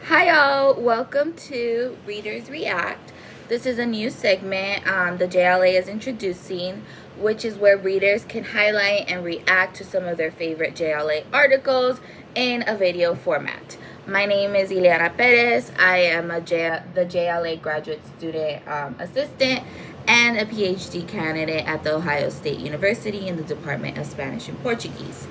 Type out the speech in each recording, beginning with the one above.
Hi y'all, welcome to Readers React. This is a new segment the JLA is introducing, which is where readers can highlight and react to some of their favorite JLA articles in a video format. My name is Ileana Pérez. I am the JLA graduate student assistant and a PhD candidate at The Ohio State University in the Department of Spanish and Portuguese.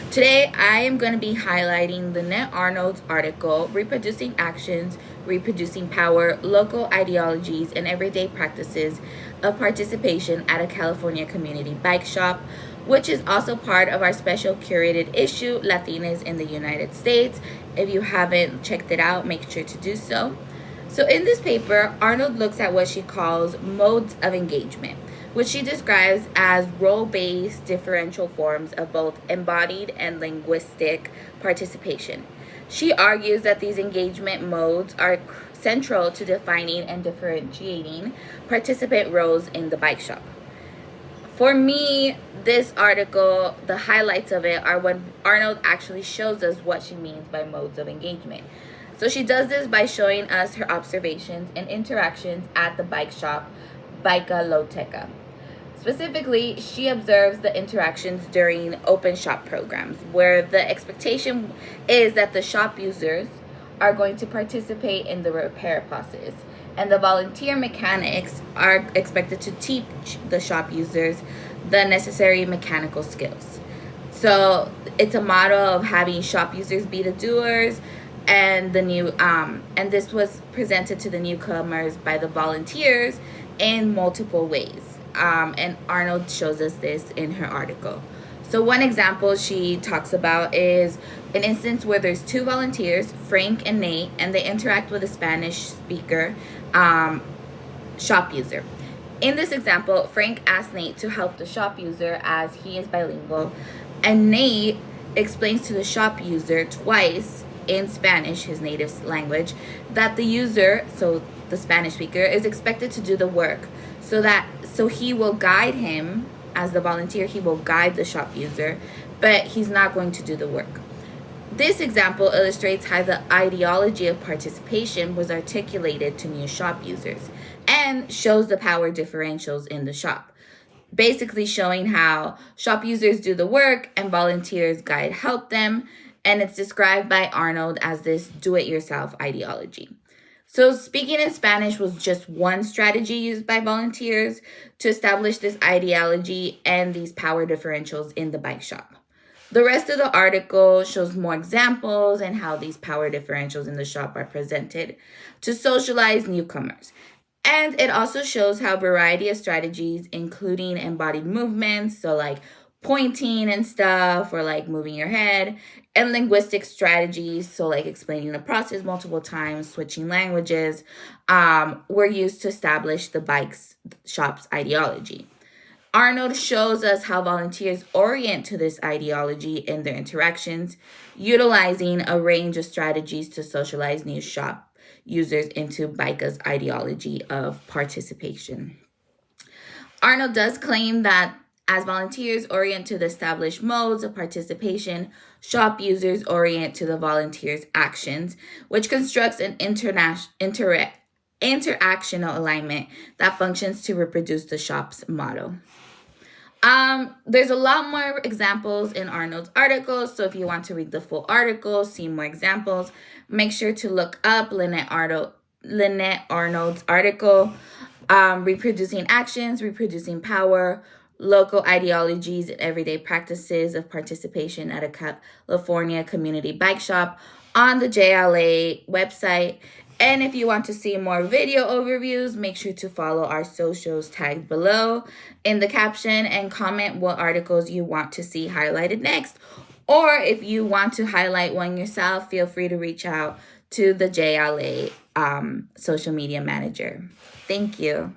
Today, I am going to be highlighting Lynette Arnold's article, Reproducing Actions, Reproducing Power, Local Ideologies, and Everyday Practices of Participation at a California Community Bike Shop, which is also part of our special curated issue, Latinas in the United States. If you haven't checked it out, make sure to do so. So in this paper, Arnold looks at what she calls modes of engagement, which she describes as role-based differential forms of both embodied and linguistic participation. She argues that these engagement modes are central to defining and differentiating participant roles in the bike shop. For me, this article, the highlights of it are when Arnold actually shows us what she means by modes of engagement. So she does this by showing us her observations and interactions at the bike shop, Bica Loteca. Specifically, she observes the interactions during open shop programs, where the expectation is that the shop users are going to participate in the repair process, and the volunteer mechanics are expected to teach the shop users the necessary mechanical skills. So it's a model of having shop users be the doers, and and this was presented to the newcomers by the volunteers in multiple ways. And Arnold shows us this in her article. So one example she talks about is an instance where there's two volunteers, Frank and Nate, and they interact with a Spanish speaker shop user. In this example, Frank asks Nate to help the shop user as he is bilingual, and Nate explains to the shop user twice in Spanish, his native language, that the user, so the Spanish speaker, is expected to do the work. So he will guide him as the volunteer, he will guide the shop user, but he's not going to do the work. This example illustrates how the ideology of participation was articulated to new shop users and shows the power differentials in the shop. Basically showing how shop users do the work and volunteers guide help them, and it's described by Arnold as this do-it-yourself ideology. So speaking in Spanish was just one strategy used by volunteers to establish this ideology and these power differentials in the bike shop. The rest of the article shows more examples and how these power differentials in the shop are presented to socialize newcomers. And it also shows how a variety of strategies, including embodied movements, so like pointing and stuff, or like moving your head, and linguistic strategies, so like explaining the process multiple times, switching languages, were used to establish the bike shop's ideology. Arnold shows us how volunteers orient to this ideology in their interactions, utilizing a range of strategies to socialize new shop users into BICA's ideology of participation. Arnold does claim that as volunteers orient to the established modes of participation, shop users orient to the volunteers' actions, which constructs an interactional alignment that functions to reproduce the shop's motto. There's a lot more examples in Arnold's article, so if you want to read the full article, see more examples, make sure to look up Lynette Arnold's article, Reproducing Actions, Reproducing Power, Local Ideologies, and Everyday Practices of Participation at a California Community Bike Shop on the JLA website. And if you want to see more video overviews, make sure to follow our socials tagged below in the caption and comment what articles you want to see highlighted next. Or if you want to highlight one yourself, feel free to reach out to the JLA social media manager. Thank you.